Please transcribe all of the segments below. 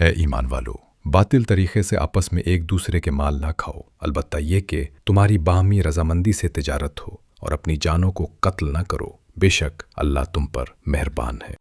ए ईमान वालो, बातिल तरीके से आपस में एक दूसरे के माल ना खाओ, अलबत्ता ये कि तुम्हारी बाहमी रजामंदी से तिजारत हो, और अपनी जानों को कत्ल ना करो, बेशक अल्लाह तुम पर मेहरबान है।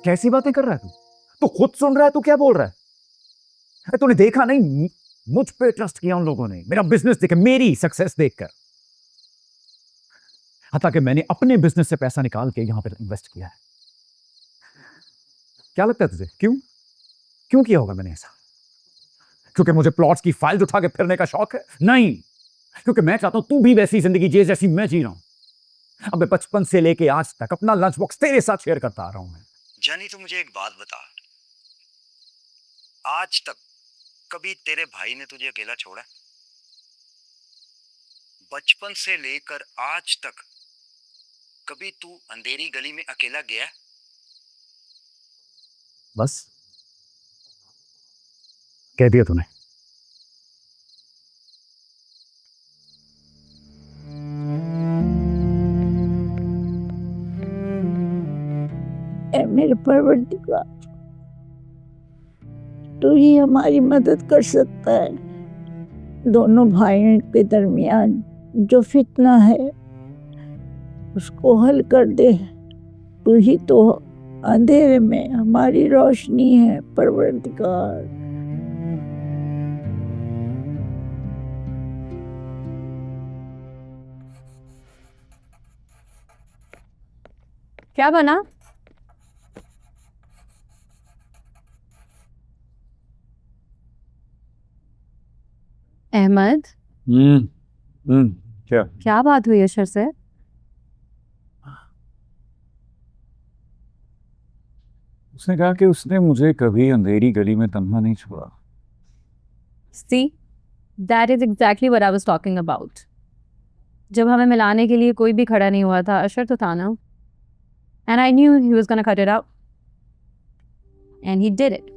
कैसी बातें कर रहा है तू खुद सुन रहा है, तू क्या बोल रहा है? तूने देखा नहीं, मुझ पे ट्रस्ट किया उन लोगों ने, मेरा बिजनेस देखे, मेरी सक्सेस देखकर। हालांकि मैंने अपने बिजनेस से पैसा निकाल के यहां पर इन्वेस्ट किया है। क्या लगता है तुझे? क्यों क्यों किया होगा मैंने ऐसा? क्योंकि मुझे प्लॉट्स की फाइल्स उठा के फिरने का शौक है? नहीं, क्योंकि मैं चाहता हूं तू भी वैसी जिंदगी जिए जैसी मैं जी रहा हूं। अब मैं बचपन से लेके आज तक अपना लंच बॉक्स तेरे साथ शेयर करता आ रहा हूं। मैं जानी, तो मुझे एक बात बता, आज तक कभी तेरे भाई ने तुझे अकेला छोड़ा? बचपन से लेकर आज तक कभी तू अंधेरी गली में अकेला गया? बस कह दिया तूने। ऐ मेरे परवरदिगार, तू ही हमारी मदद कर सकता है। दोनों भाइयों के दरमियान जो फितना है उसको हल कर दे। तू ही तो अंधेरे में हमारी रोशनी है परवरदिगार। क्या बना? अहमद, क्या क्या बात हुई अशर से? उसने कहा कि उसने मुझे कभी अंधेरी गली में तन्हा नहीं छोड़ा। See, that is exactly what I was talking about. जब हमें मिलाने के लिए कोई भी खड़ा नहीं हुआ था, अशर तो था ना। And I knew he was gonna cut it out. And he did it.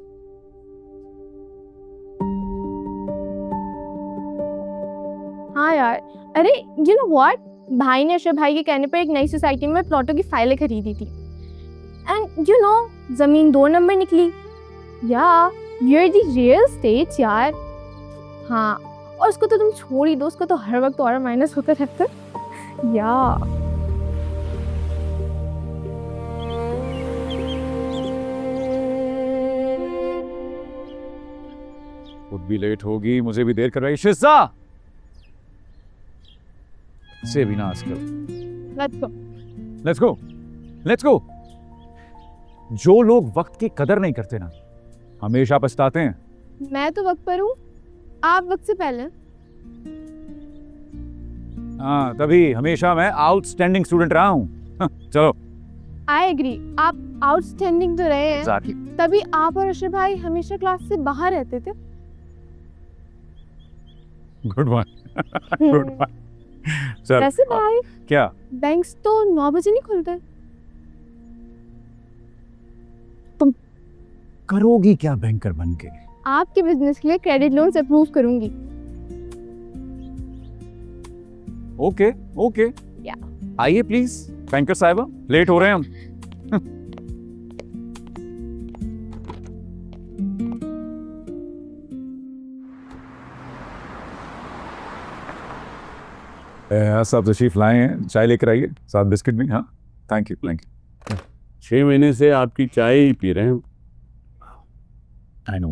हाँ यार, अरे you know what? भाई ने अशरफ भाई के कहने पर एक नई सोसाइटी में प्लॉटों की फाइलें खरीदी थी। एंड यू नो, जमीन 2 नंबर निकली। या you're the real estate यार। हाँ, और उसको तो तुम छोड़ ही दो, उसको तो हर वक्त और माइनस होता रहता है। या खुद भी लेट होगी, मुझे भी देर कर रही। शिजा से भी ना आजकल। Let's go. Let's go, let's go. जो लोग वक्त की कदर नहीं करते ना, हमेशा पछताते हैं। मैं तो वक्त पर हूँ, आप वक्त से पहले। हाँ, तभी हमेशा मैं आउटस्टैंडिंग स्टूडेंट रहा हूँ। चलो। आई एग्री, आप आउटस्टैंडिंग तो रहे हैं, Exactly. तभी आप और अशरफ भाई हमेशा क्लास से बाहर रहते थे। Good one, good one. Sir, वैसे भाई, क्या बैंक्स तो 9 बजे नहीं खुलते। करोगी क्या बैंकर बन के? आपके बिजनेस के लिए क्रेडिट लोन्स अप्रूव करूंगी। ओके ओके, या आइए प्लीज बैंकर साहिबा, लेट हो रहे हैं हम। सब तशरीफ लाए हैं, चाय लेकर आइए, साथ बिस्किट भी। हाँ, थैंक यू थैंक यू। 6 महीने से आपकी चाय ही पी रहे हैं। I know.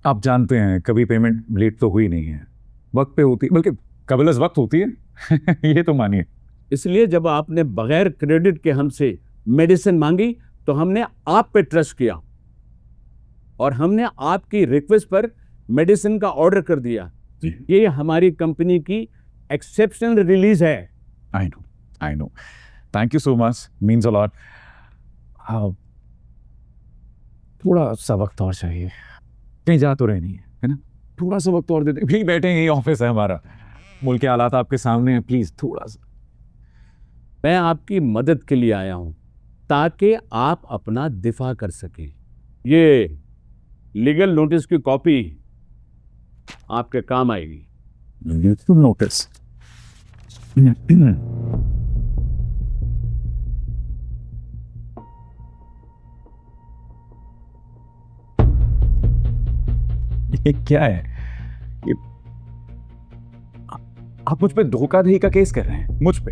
आप जानते हैं कभी पेमेंट लेट तो हुई नहीं है, वक्त पे होती, बल्कि कबल वक्त होती है। ये तो मानिए। इसलिए जब आपने बगैर क्रेडिट के हमसे मेडिसिन मांगी तो हमने आप पे ट्रस्ट किया और हमने आपकी रिक्वेस्ट पर मेडिसिन का ऑर्डर कर दिया। ये हमारी कंपनी की एक्सेप्शनल रिलीज है। I know, thank you so much, means a lot. थोड़ा सा वक्त और चाहिए, कहीं जा तो रहे नहीं है ना? थोड़ा सा वक्त और दे दें। भी बैठे हैं, यही ऑफिस है हमारा, मुल्क के हालात आपके सामने हैं, प्लीज थोड़ा सा। मैं आपकी मदद के लिए आया हूं ताकि आप अपना दिफा कर सकें। ये लीगल नोटिस की कॉपी आपके काम आएगी। नोटिस? ये क्या है? ये आप मुझ पे धोखाधड़ी का केस कर रहे हैं? मुझ पे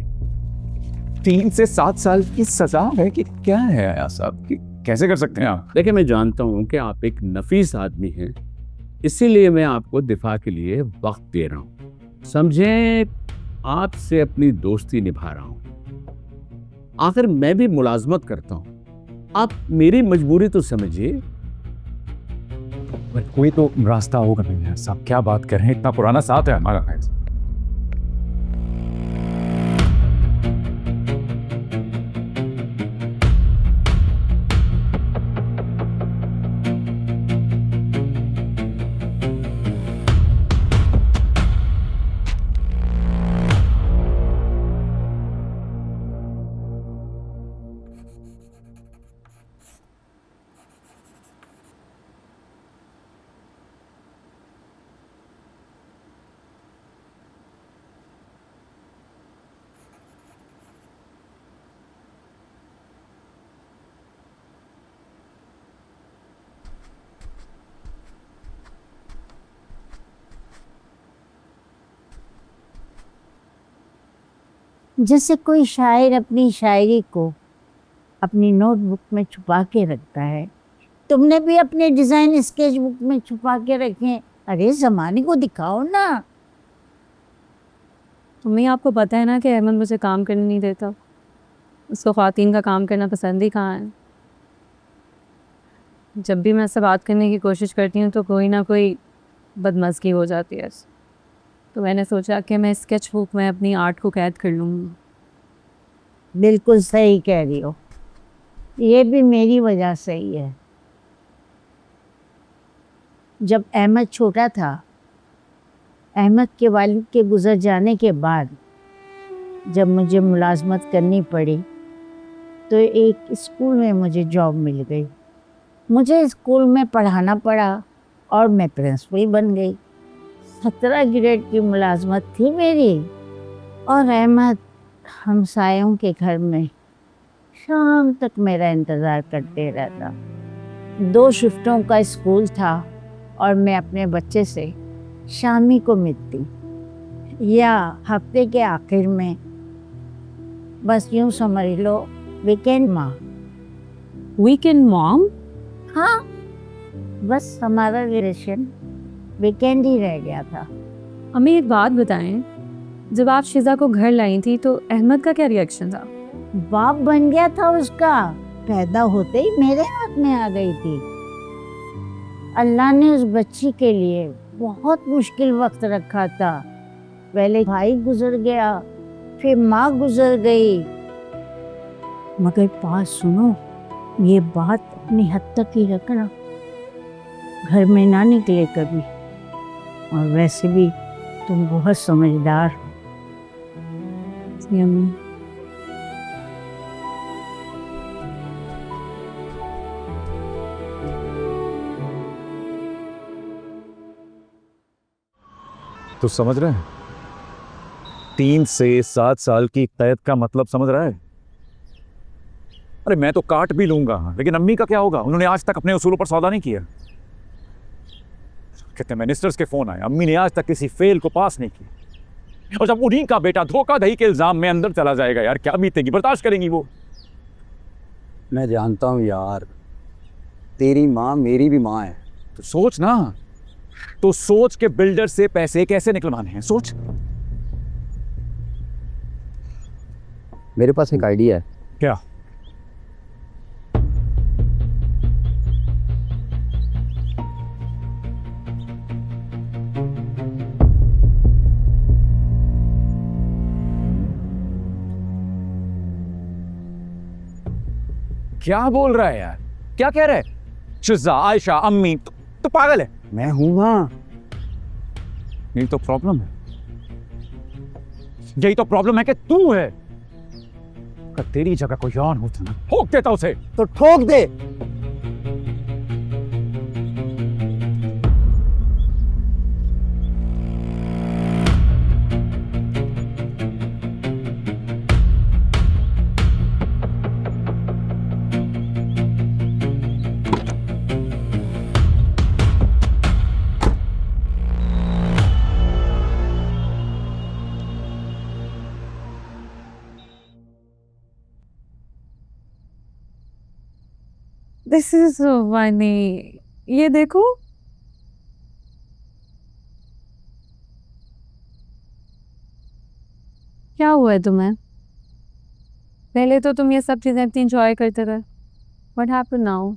3 से 7 साल की सजा है कि क्या है आया साहब? कि कैसे कर सकते हैं आप? देखिए, मैं जानता हूं कि आप एक नफीस आदमी हैं, इसीलिए मैं आपको दिफा के लिए वक्त दे रहा हूं। समझें, आपसे अपनी दोस्ती निभा रहा हूं। आखिर मैं भी मुलाजमत करता हूं, आप मेरी मजबूरी तो समझिए। कोई तो रास्ता होगा नहीं साहब, क्या बात कर रहे हैं? इतना पुराना साथ है हमारा। जैसे कोई शायर अपनी शायरी को अपनी नोटबुक में छुपा के रखता है, तुमने भी अपने डिजाइन स्केच बुक में छुपा के रखे। अरे जमाने को दिखाओ ना। मम्मी, आपको पता है ना कि अहमद मुझे काम करने नहीं देता। उसको ख़वातीन का काम करना पसंद ही कहाँ है। जब भी मैं उससे बात करने की कोशिश करती हूँ तो कोई ना कोई बदमज़गी हो जाती है। तो मैंने सोचा कि मैं स्केच बुक में अपनी आर्ट को कैद कर लूँगी। बिल्कुल सही कह रही हो, ये भी मेरी वजह से ही है। जब अहमद छोटा था, अहमद के वालिद के गुजर जाने के बाद जब मुझे मुलाजमत करनी पड़ी तो एक स्कूल में मुझे जॉब मिल गई। मुझे स्कूल में पढ़ाना पड़ा और मैं प्रिंसिपल बन गई। 17 ग्रेड की मुलाजमत थी मेरी और अहमद हमसायों के घर में शाम तक मेरा इंतज़ार करते रहता। 2 शिफ्टों का स्कूल था और मैं अपने बच्चे से शामी को मिलती या हफ्ते के आखिर में। बस यूँ समझ लो, वीकेंड माँ। Weekend mom? हाँ, बस हमारा रिलेशन वीकेंड ही रह गया था। अम्मी, एक बात बताएं, जब आप शिजा को घर लाई थी तो अहमद का क्या रिएक्शन था? बाप बन गया था उसका, पैदा होते ही मेरे हाथ में आ गई थी। अल्लाह ने उस बच्ची के लिए बहुत मुश्किल वक्त रखा था। पहले भाई गुजर गया, फिर माँ गुजर गई। मगर बात सुनो, ये बात अपनी हद तक ही रखना, घर में ना निकले कभी। और वैसे भी तुम बहुत समझदार हो। जी अम्मी। तो समझ रहे हैं? 3 से 7 साल की कैद का मतलब समझ रहा है? अरे मैं तो काट भी लूंगा, लेकिन अम्मी का क्या होगा? उन्होंने आज तक अपने उसूलों पर सौदा नहीं किया। कितने मिनिस्टर्स के फोन आए, अम्मी ने आज तक किसी फेल को पास नहीं किया। और जब उन्हीं का बेटा धोखाधड़ी के इल्जाम में अंदर चला जाएगा, यार क्या बीतेगी, बर्दाश्त करेंगी वो? मैं जानता हूँ यार, तेरी माँ मेरी भी माँ है। तो सोच ना, तो सोच के बिल्डर से पैसे कैसे निकलवाने हैं, सोच। मेरे पास एक आइडिया है। क्या? क्या बोल रहा है यार, क्या कह रहा है? शिजा, आयशा, अम्मी, तो पागल है। मैं हूं ना, यही तो प्रॉब्लम है। यही तो प्रॉब्लम है कि तू है। अगर तेरी जगह कोई और होता ना, ठोक देता उसे। तो ठोक दे। This is funny. ये देखो, क्या हुआ है तुम्हें? पहले तो तुम ये सब चीजें इतनी एंजॉय करते थे। What happened now?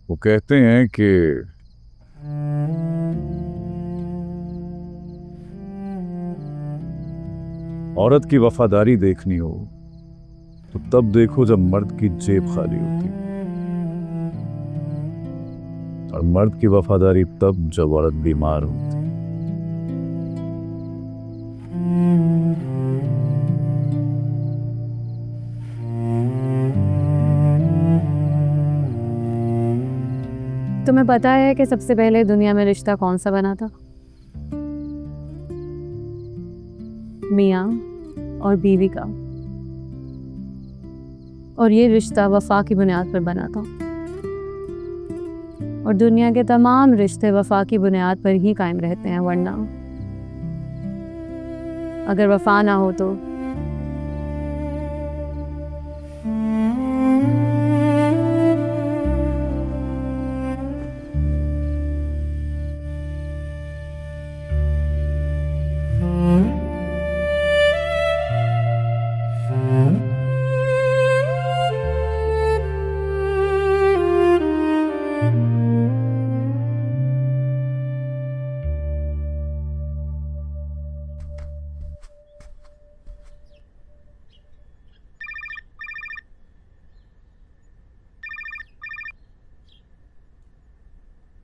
वो कहते हैं कि औरत की वफादारी देखनी हो तो तब देखो जब मर्द की जेब खाली होती, और मर्द की वफादारी तब जब औरत बीमार होती। तुम्हें पता है कि सबसे पहले दुनिया में रिश्ता कौन सा बना था? मियाँ और बीवी का। और ये रिश्ता वफा की बुनियाद पर बना था। और दुनिया के तमाम रिश्ते वफा की बुनियाद पर ही कायम रहते हैं, वरना अगर वफा ना हो तो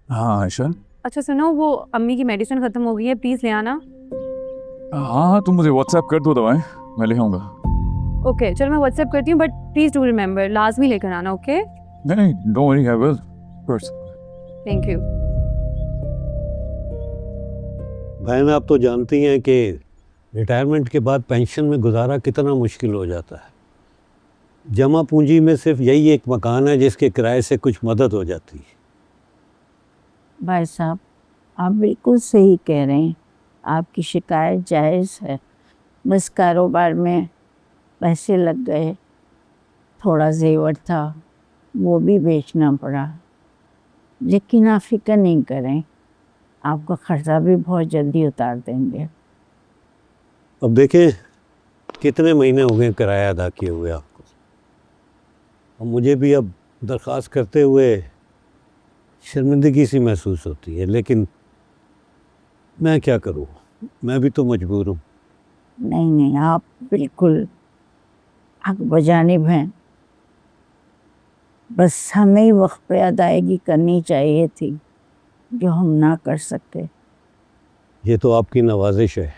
हाँ आयशा। अच्छा सुनो, वो अम्मी की मेडिसिन खत्म हो गई है, प्लीज ले आना। हाँ हाँ, तुम मुझे व्हाट्सएप कर दो दवाएं, मैं ले आऊंगा। ओके चलो, मैं व्हाट्सएप करती हूँ, बट प्लीज डू रिमेम्बर, लाजमी लेकर आना। ओके, नहीं, don't worry, I will. Thank you. बहन, आप तो जानती हैं कि रिटायरमेंट के बाद पेंशन में गुजारा कितना मुश्किल हो जाता है। जमा पूंजी में सिर्फ यही एक मकान है जिसके किराए से कुछ मदद हो जाती है। भाई साहब, आप बिल्कुल सही कह रहे हैं, आपकी शिकायत जायज़ है। बस कारोबार में पैसे लग गए, थोड़ा जेवर था वो भी बेचना पड़ा। लेकिन आप फिक्र नहीं करें, आपका खर्चा भी बहुत जल्दी उतार देंगे। अब देखें कितने महीने हो गए किराया अदा किए हुए आपको। और मुझे भी अब दरख्वास्त करते हुए शर्मिंदगी सी महसूस होती है, लेकिन मैं क्या करूं, मैं भी तो मजबूर हूं। नहीं नहीं, आप बिल्कुल हक बजानिब हैं। बस हमें ही वक्त पे अदायगी करनी चाहिए थी, जो हम ना कर सके। ये तो आपकी नवाजिश है,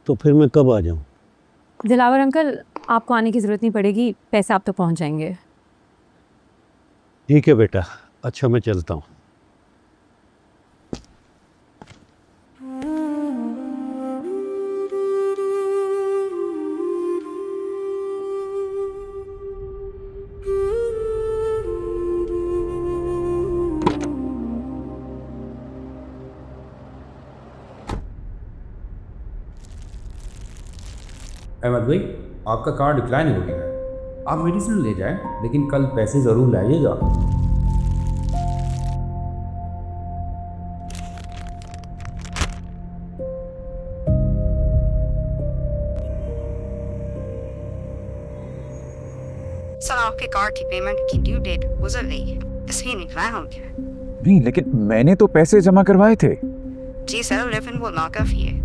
तो फिर मैं कब आ जाऊं? दिलावर अंकल, आपको आने की ज़रूरत नहीं पड़ेगी, पैसे आप तक पहुंच जाएंगे। ठीक है बेटा, अच्छा मैं चलता हूँ। अहमद भाई, आपका कार्ड डिक्लाइन हो गया है। आप मेडिसिन ले जाएं, लेकिन कल पैसे ज़रूर लाइएगा। सर आपके कार्ड की पेमेंट की ड्यू डेट गुजर गई है, इसलिए निकला हो गया। नहीं, लेकिन मैंने तो पैसे जमा करवाए थे। जी सर, रेफन वो नाकाफी है।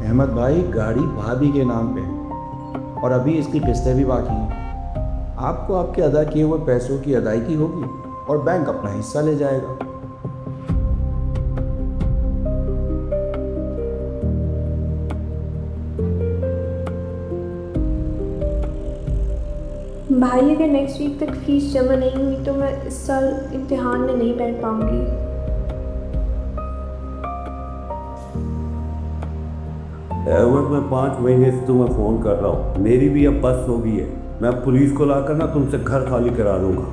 अहमद भाई, गाड़ी भाभी के नाम पे है और अभी इसकी किस्तें भी बाकी हैं। आपको आपके अदा किए हुए पैसों की अदायगी होगी और बैंक अपना हिस्सा ले जाएगा। भाई अगर नेक्स्ट वीक तक फीस जमा नहीं हुई तो मैं इस साल इम्तिहान में नहीं बैठ पाऊंगी। एवट मैं 5 महीने से तुम्हें फ़ोन कर रहा हूँ, मेरी भी अब बस हो गई है। मैं पुलिस को लाकर ना तुमसे घर खाली करा दूंगा।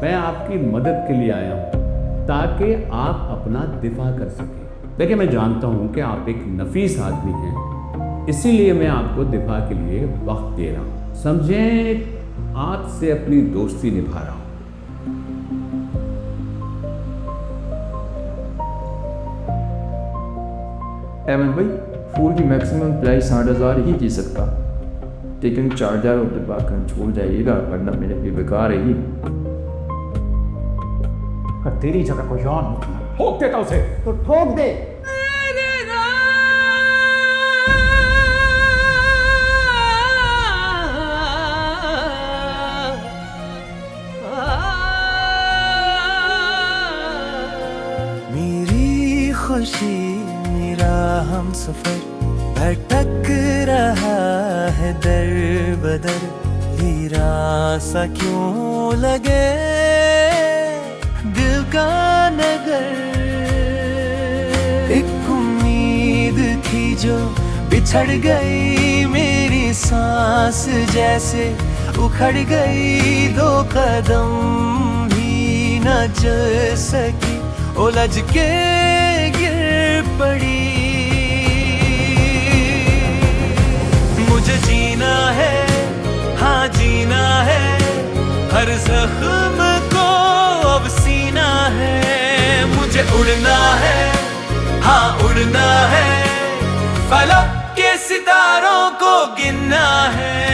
मैं आपकी मदद के लिए आया हूँ ताकि आप अपना दिफा कर सकें। देखिए, मैं जानता हूँ कि आप एक नफीस आदमी हैं, इसीलिए मैं आपको दिफा के लिए वक्त दे रहा हूँ। समझें, आपसे अपनी दोस्ती निभा रहा हूँ। अहमद भाई, फूल की मैक्सिमम प्राइस 60,000 ही की सकता, लेकिन 4,000 रुपये बाकर छोड़ जाइएगा, वरना मेरे भी बेकार है ही। अगर तेरी जगह कोई और होता, ठोक देता उसे। तो ठोक दे। मेरी खुशी मेरा हम सफर भटक रहा है दर बदर, हीरा सा क्यों लगे दिल का नगर। एक उम्मीद थी जो बिछड़ गई, मेरी सांस जैसे उखड़ गई, 2 कदम भी न चल सकी, उलझ के गिर पड़ी। मुझे जीना है, हाँ जीना है, हर जख्म को अब सीना है। मुझे उड़ना है, हाँ उड़ना है, फलक के सितारों को गिनना है।